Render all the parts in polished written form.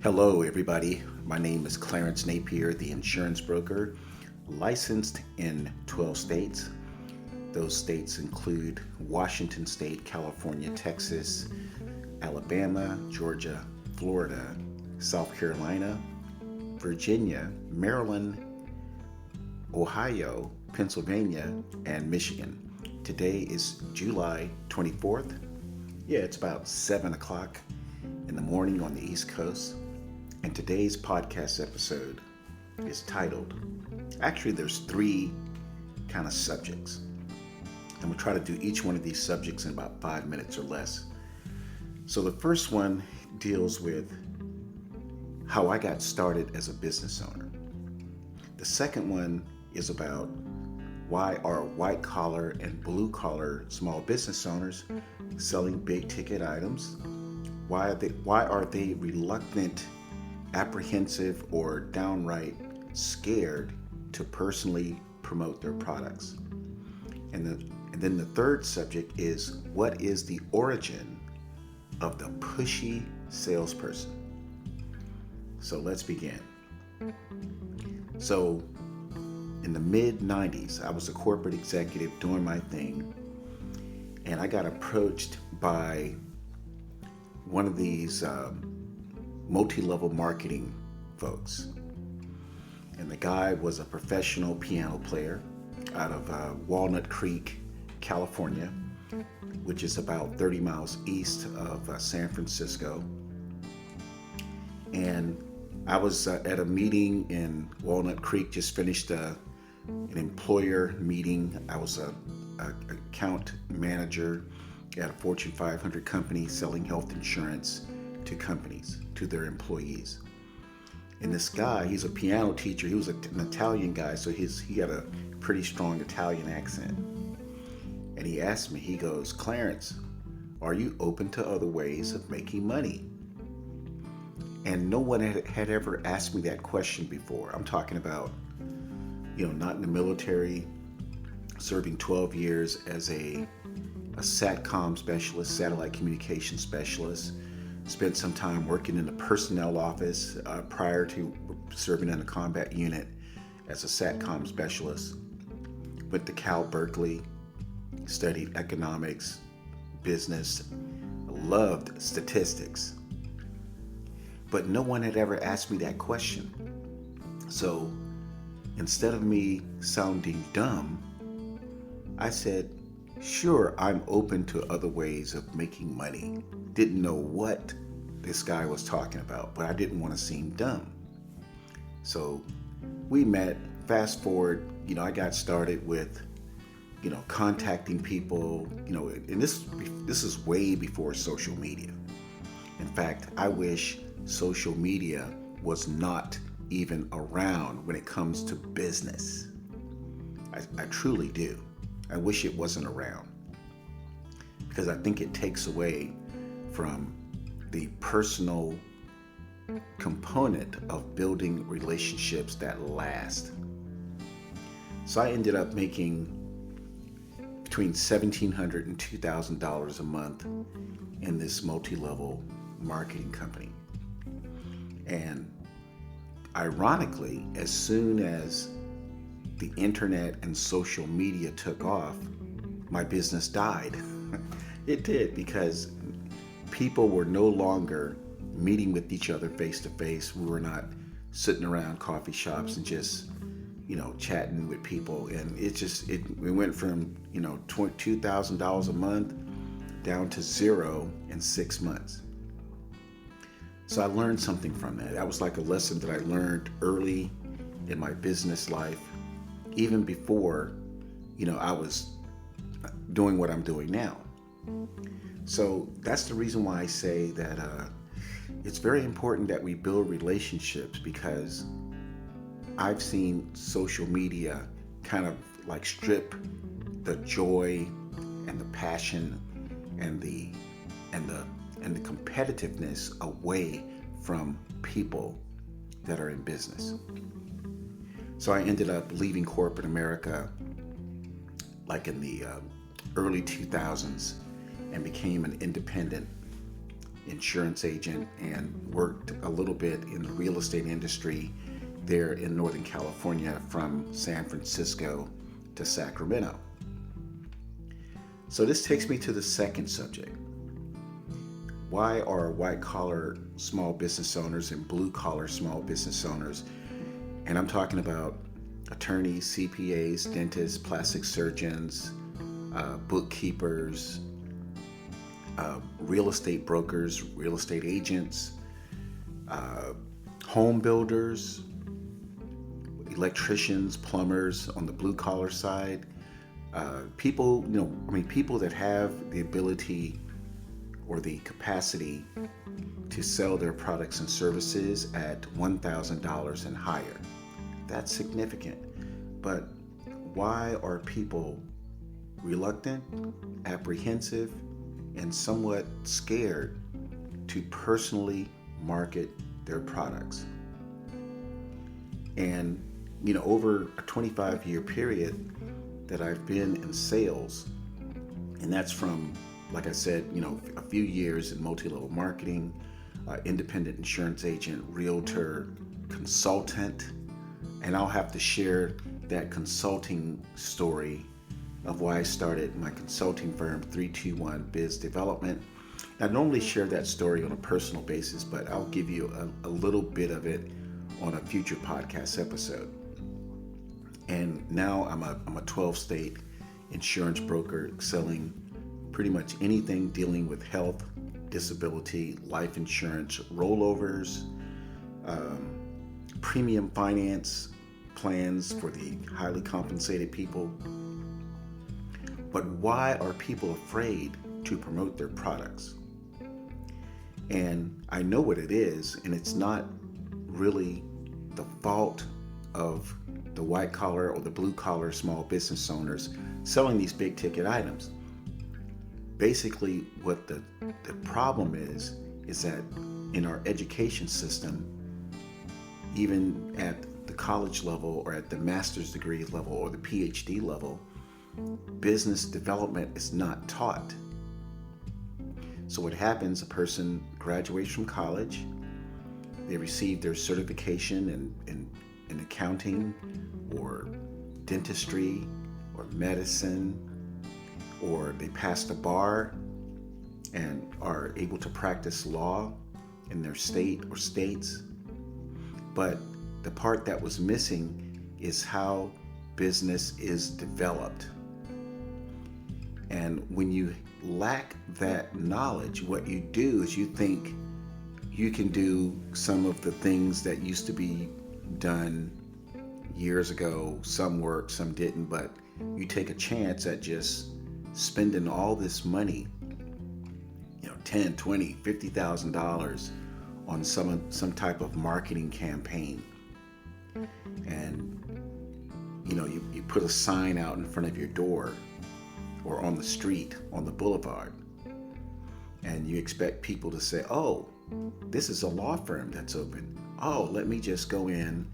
Hello, everybody. My name is Clarence Napier, the insurance broker, licensed in 12 states. Those states include Washington State, California, Texas, Alabama, Georgia, Florida, South Carolina, Virginia, Maryland, Ohio, Pennsylvania, and Michigan. Today is July 24th. Yeah, it's about 7 o'clock in the morning on the East Coast. And today's podcast episode is titled, actually there's three kind of subjects. And we'll try to do each one of these subjects in about 5 minutes or less. So the first one deals with how I got started as a business owner. The second one is about why are white collar and blue collar small business owners selling big ticket items? Why are they reluctant, apprehensive, or downright scared to personally promote their products? And then the third subject is, what is the origin of the pushy salesperson? So let's begin. So in the mid-90s, I was a corporate executive doing my thing, and I got approached by one of these multi-level marketing folks. And the guy was a professional piano player out of Walnut Creek, California, which is about 30 miles east of San Francisco. And I was at a meeting in Walnut Creek, just finished an employer meeting. I was an account manager at a Fortune 500 company selling health insurance to companies, to their employees. And this guy, he's a piano teacher. He was an Italian guy, so he had a pretty strong Italian accent. And he asked me, he goes, "Clarence, are you open to other ways of making money?" And no one had ever asked me that question before. I'm talking about, not in the military, serving 12 years as a SATCOM specialist, satellite communication specialist. Spent some time working in the personnel office prior to serving in a combat unit as a SATCOM specialist. Went to Cal Berkeley, studied economics, business, loved statistics. But no one had ever asked me that question. So instead of me sounding dumb, I said, sure, I'm open to other ways of making money. Didn't know what this guy was talking about, but I didn't want to seem dumb. So we met. Fast forward, I got started with, contacting people, and this is way before social media. In fact, I wish social media was not even around when it comes to business. I truly do. I wish it wasn't around, because I think it takes away from the personal component of building relationships that last. So I ended up making between $1,700 and $2,000 a month in this multi-level marketing company. And ironically, as soon as the internet and social media took off, my business died. It did, because people were no longer meeting with each other face to face. We were not sitting around coffee shops and just, chatting with people. And we went from, $2,000 a month down to zero in 6 months. So I learned something from that. That was like a lesson that I learned early in my business life, even before, I was doing what I'm doing now. So that's the reason why I say that it's very important that we build relationships, because I've seen social media kind of like strip the joy and the passion and the competitiveness away from people that are in business. So I ended up leaving corporate America like in the early 2000s and became an independent insurance agent and worked a little bit in the real estate industry there in Northern California from San Francisco to Sacramento. So this takes me to the second subject. Why are white-collar small business owners and blue-collar small business owners, and I'm talking about attorneys, CPAs, dentists, plastic surgeons, bookkeepers, real estate brokers, real estate agents, home builders, electricians, plumbers on the blue-collar side, people that have the ability or the capacity to sell their products and services at $1,000 and higher. That's significant. But why are people reluctant, apprehensive, and somewhat scared to personally market their products? And, over a 25-year period that I've been in sales, and that's from, like I said, a few years in multi-level marketing, independent insurance agent, realtor, consultant, and I'll have to share that consulting story of why I started my consulting firm, 321 Biz Development. I normally share that story on a personal basis, but I'll give you a little bit of it on a future podcast episode. And now I'm a 12-state insurance broker selling pretty much anything dealing with health, disability, life insurance, rollovers, premium finance plans for the highly compensated people. But why are people afraid to promote their products? And I know what it is, and it's not really the fault of the white collar or the blue collar small business owners selling these big ticket items. Basically, what the problem is that in our education system, even at the college level or at the master's degree level or the PhD level, business development is not taught. So what happens, a person graduates from college, they receive their certification in accounting or dentistry or medicine, or they pass the bar and are able to practice law in their state or states. But the part that was missing is how business is developed. And when you lack that knowledge, what you do is you think you can do some of the things that used to be done years ago. Some worked, some didn't, but you take a chance at just spending all this money, $10, $20, $50,000 on some type of marketing campaign. And you put a sign out in front of your door or on the street, on the boulevard, and you expect people to say, oh, this is a law firm that's open. Oh, let me just go in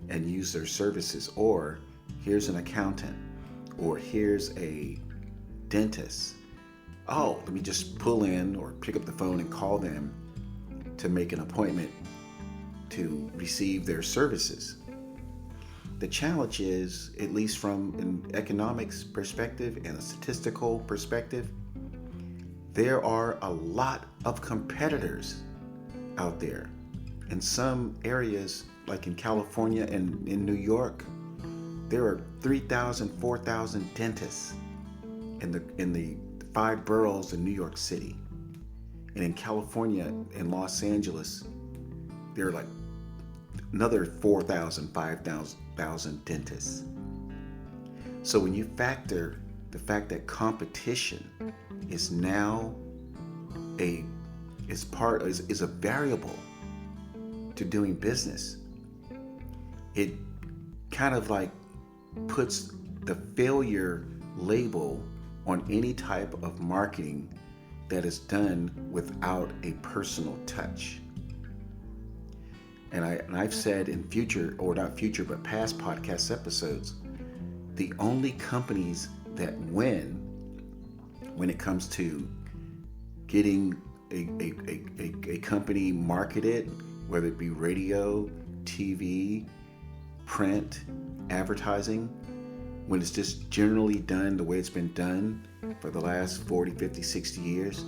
and use their services. Or here's an accountant, or here's a dentist. Oh, let me just pull in or pick up the phone and call them to make an appointment to receive their services. The challenge is, at least from an economics perspective and a statistical perspective, there are a lot of competitors out there. In some areas, like in California and in New York, there are 3,000, 4,000 dentists in the 5 boroughs in New York City. And in California and Los Angeles, there are like another 4,000, 5,000 dentists. So when you factor the fact that competition is now is a variable to doing business, it kind of like puts the failure label on any type of marketing that is done without a personal touch. And I've said in future, or not future, but past podcast episodes, the only companies that win when it comes to getting a company market it, whether it be radio, TV, print, advertising, when it's just generally done the way it's been done for the last 40, 50, 60 years,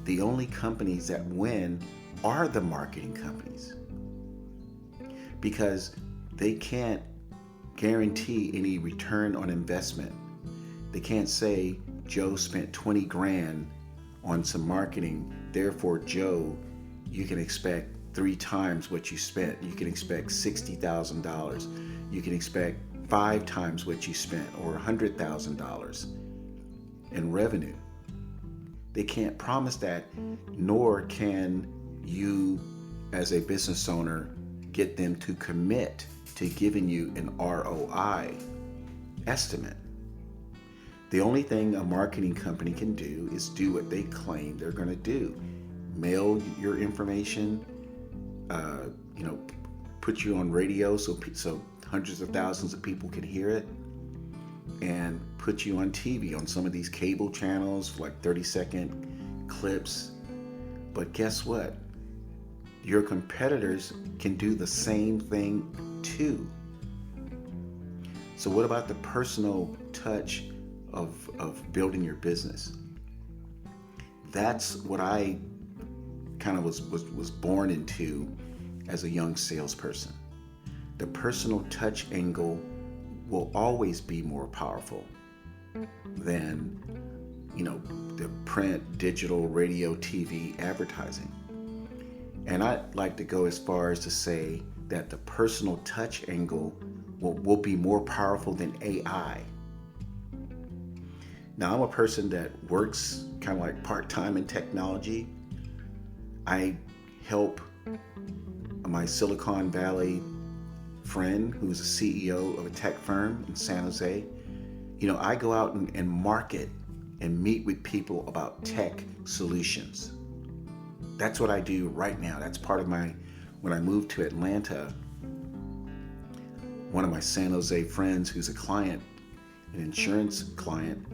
the only companies that win are the marketing companies, because they can't guarantee any return on investment. They can't say Joe spent 20 grand on some marketing, therefore Joe, you can expect 3 times what you spent. You can expect $60,000. You can expect 5 times what you spent, or $100,000 in revenue. They can't promise that, nor can you as a business owner get them to commit to giving you an ROI estimate. The only thing a marketing company can do is do what they claim they're going to do. Mail your information, put you on radio so hundreds of thousands of people can hear it, and put you on TV on some of these cable channels for like 30-second clips. But guess what? Your competitors can do the same thing too. So what about the personal touch of building your business? That's what I kind of was born into as a young salesperson. The personal touch angle will always be more powerful than, the print, digital, radio, TV advertising. And I'd like to go as far as to say that the personal touch angle will be more powerful than AI. Now, I'm a person that works kind of like part-time in technology. I help my Silicon Valley friend who's a CEO of a tech firm in San Jose. I go out and market and meet with people about tech solutions. That's what I do right now. That's part of when I moved to Atlanta, one of my San Jose friends who's a client, an insurance client,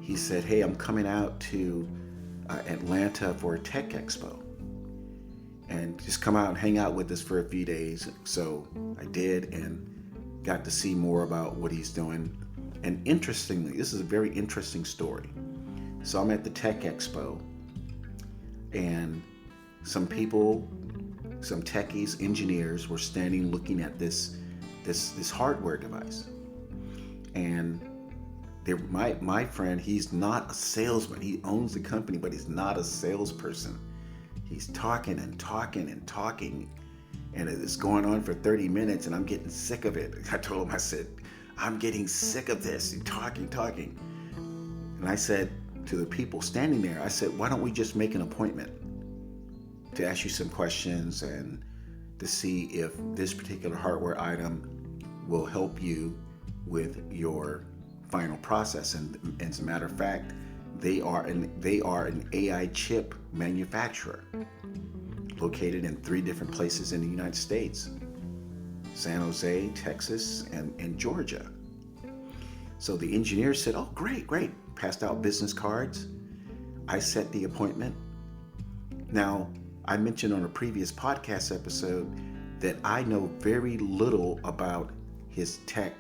he said, "Hey, I'm coming out to Atlanta for a tech expo, and just come out and hang out with us for a few days." So I did, and got to see more about what he's doing. And interestingly, this is a very interesting story. So I'm at the tech expo, and some people, some techies, engineers were standing looking at this hardware device. And my friend, he's not a salesman. He owns the company, but he's not a salesperson. He's talking and talking and talking, and it's going on for 30 minutes, and I'm getting sick of it. I told him, I said, "I'm getting sick of this. You're talking. And I said to the people standing there, I said, "Why don't we just make an appointment to ask you some questions and to see if this particular hardware item will help you with your final process?" And as a matter of fact, they are an AI chip manufacturer located in 3 different places in the United States: San Jose, Texas, and Georgia. So the engineer said, "Oh, great," passed out business cards. I set the appointment. Now, I mentioned on a previous podcast episode that I know very little about his tech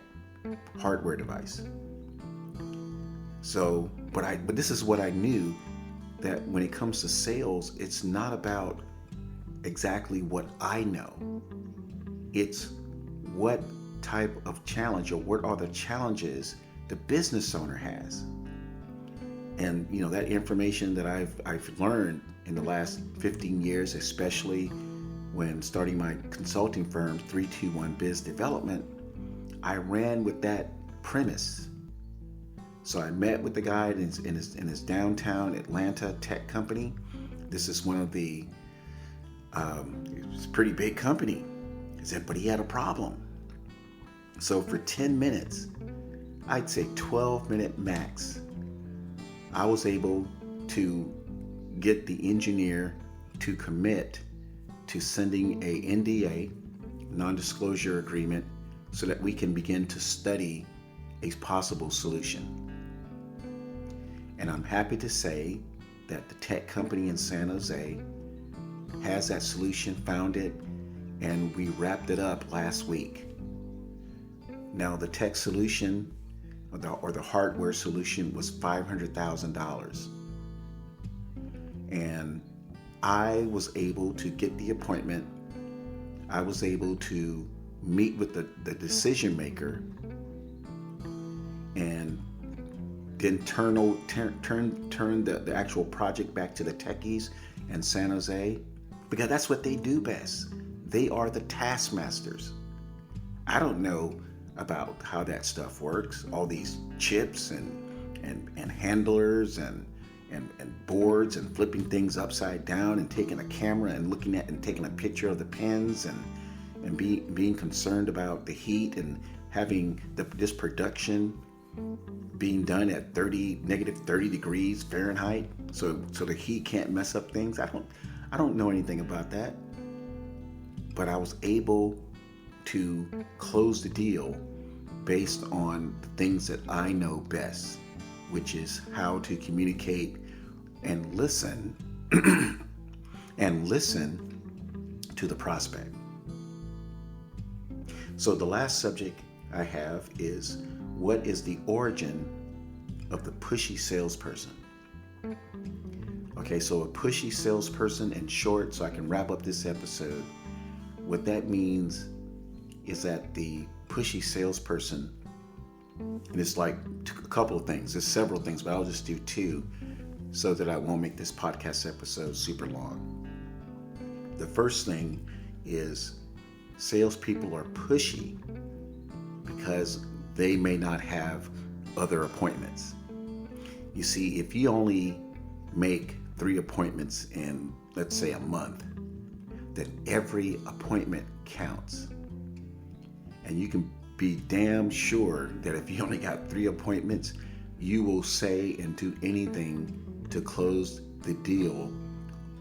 hardware device. So, but this is what I knew, that when it comes to sales, it's not about exactly what I know. It's what type of challenge, or what are the challenges the business owner has. And that information that I've learned in the last 15 years, especially when starting my consulting firm, 321 Biz Development, I ran with that premise. So I met with the guy in his downtown Atlanta tech company. This is one of the, it's a pretty big company. He said, but he had a problem. So for 10 minutes, I'd say 12-minute max, I was able to get the engineer to commit to sending a NDA, non-disclosure agreement, so that we can begin to study a possible solution. And I'm happy to say that the tech company in San Jose has that solution, found it, and we wrapped it up last week. Now, the tech solution or the hardware solution was $500,000. And I was able to get the appointment. I was able to meet with the decision maker and then turn the actual project back to the techies in San Jose, because that's what they do best. They are the taskmasters. I don't know about how that stuff works, all these chips and handlers and boards and flipping things upside down and taking a camera and looking at and taking a picture of the pins and being concerned about the heat and having this production being done at negative 30 degrees Fahrenheit, so the heat can't mess up things. I don't know anything about that, but I was able to close the deal based on the things that I know best, which is how to communicate and listen and listen to the prospect. So the last subject I have is, what is the origin of the pushy salesperson? Okay, so a pushy salesperson, in short, so I can wrap up this episode, what that means is that the pushy salesperson, and it's like a couple of things, there's several things, but I'll just do two so that I won't make this podcast episode super long. The first thing is salespeople are pushy because they may not have other appointments. You see, if you only make 3 appointments in, let's say, a month, then every appointment counts. And you can be damn sure that if you only got 3 appointments, you will say and do anything to close the deal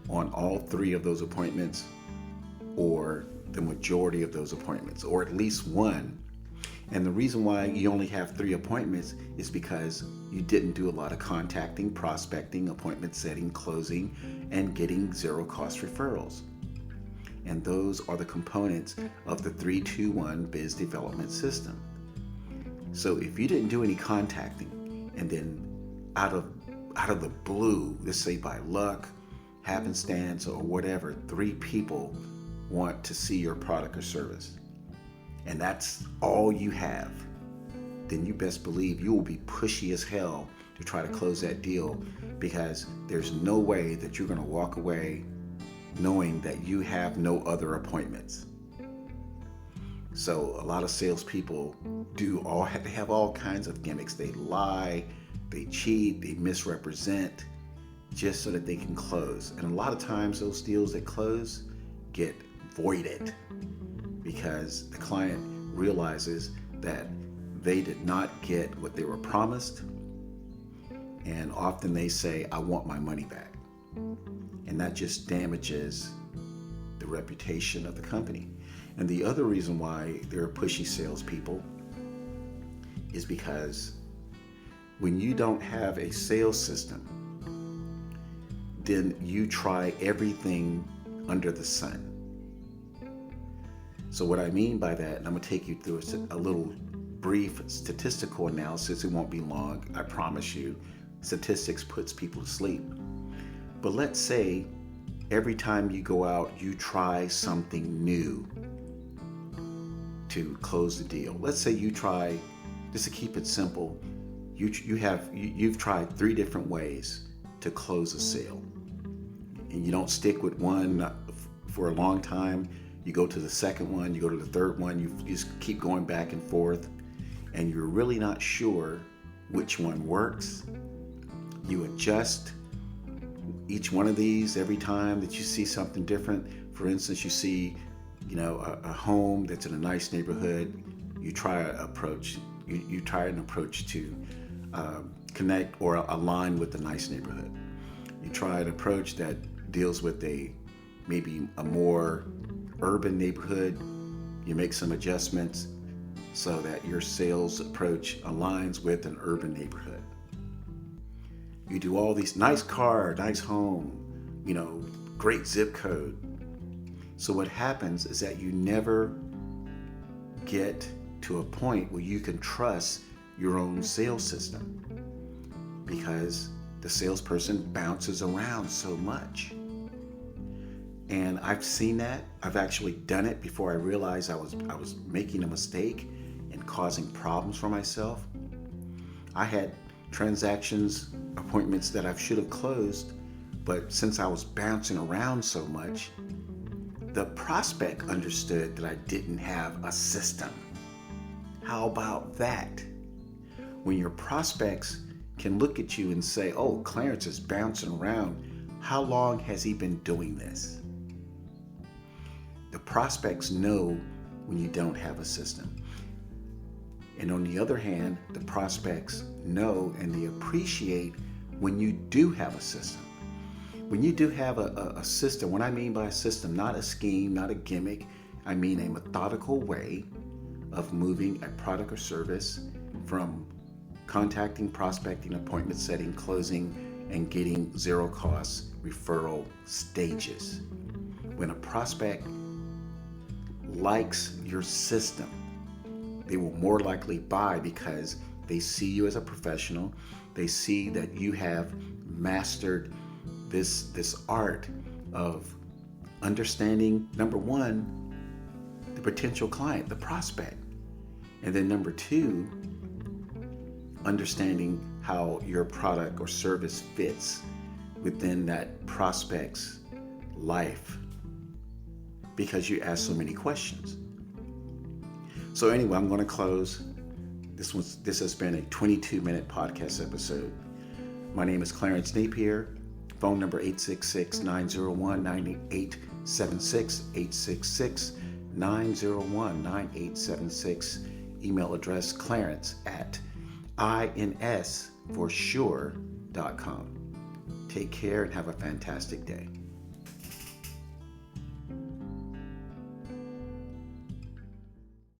on all 3 of those appointments, or the majority of those appointments, or at least one. And the reason why you only have 3 appointments is because you didn't do a lot of contacting, prospecting, appointment setting, closing, and getting zero cost referrals. And those are the components of the 3-2-1 biz development system. So if you didn't do any contacting, and then out of the blue, let's say by luck, happenstance, or whatever, 3 people want to see your product or service, and that's all you have, then you best believe you will be pushy as hell to try to close that deal, because there's no way that you're going to walk away knowing that you have no other appointments. So a lot of salespeople they have all kinds of gimmicks. They lie, they cheat, they misrepresent just so that they can close. And a lot of times those deals that close get voided because the client realizes that they did not get what they were promised, and often they say, I want my money back. And that just damages the reputation of the company. And the other reason why there are pushy salespeople is because when you don't have a sales system, then you try everything under the sun. So what I mean by that, and I'm going to take you through a little brief statistical analysis. It won't be long, I promise you. Statistics puts people to sleep. But let's say every time you go out, you try something new to close the deal. Let's say you try, just to keep it simple, you've tried 3 different ways to close a sale, and you don't stick with one for a long time. You go to the second one, you go to the third one, you just keep going back and forth, and you're really not sure which one works. You adjust each one of these every time that you see something different. For instance, you see, a home that's in a nice neighborhood. You try an approach. You try an approach to connect or align with the nice neighborhood. You try an approach that deals with maybe a more urban neighborhood. You make some adjustments so that your sales approach aligns with an urban neighborhood. You do all these nice car, nice home, great zip code. So what happens is that you never get to a point where you can trust your own sales system because the salesperson bounces around so much. And I've seen that. I've actually done it before I realized I was making a mistake and causing problems for myself. I had transactions, appointments that I should have closed, but since I was bouncing around so much, the prospect understood that I didn't have a system. How about that? When your prospects can look at you and say, oh, Clarence is bouncing around. How long has he been doing this? The prospects know when you don't have a system. And on the other hand, the prospects know and they appreciate when you do have a system. When you do have a system, what I mean by a system, not a scheme, not a gimmick, I mean a methodical way of moving a product or service from contacting, prospecting, appointment setting, closing, and getting zero cost referral stages. When a prospect likes your system, they will more likely buy because they see you as a professional. They see that you have mastered this art of understanding, number one, the potential client, the prospect. And then number two, understanding how your product or service fits within that prospect's life because you ask so many questions. So anyway, I'm going to close. This has been a 22-minute podcast episode. My name is Clarence Napier. Phone number 866-901-9876, 866-901-9876. Email address clarence@insforsure.com. Take care and have a fantastic day.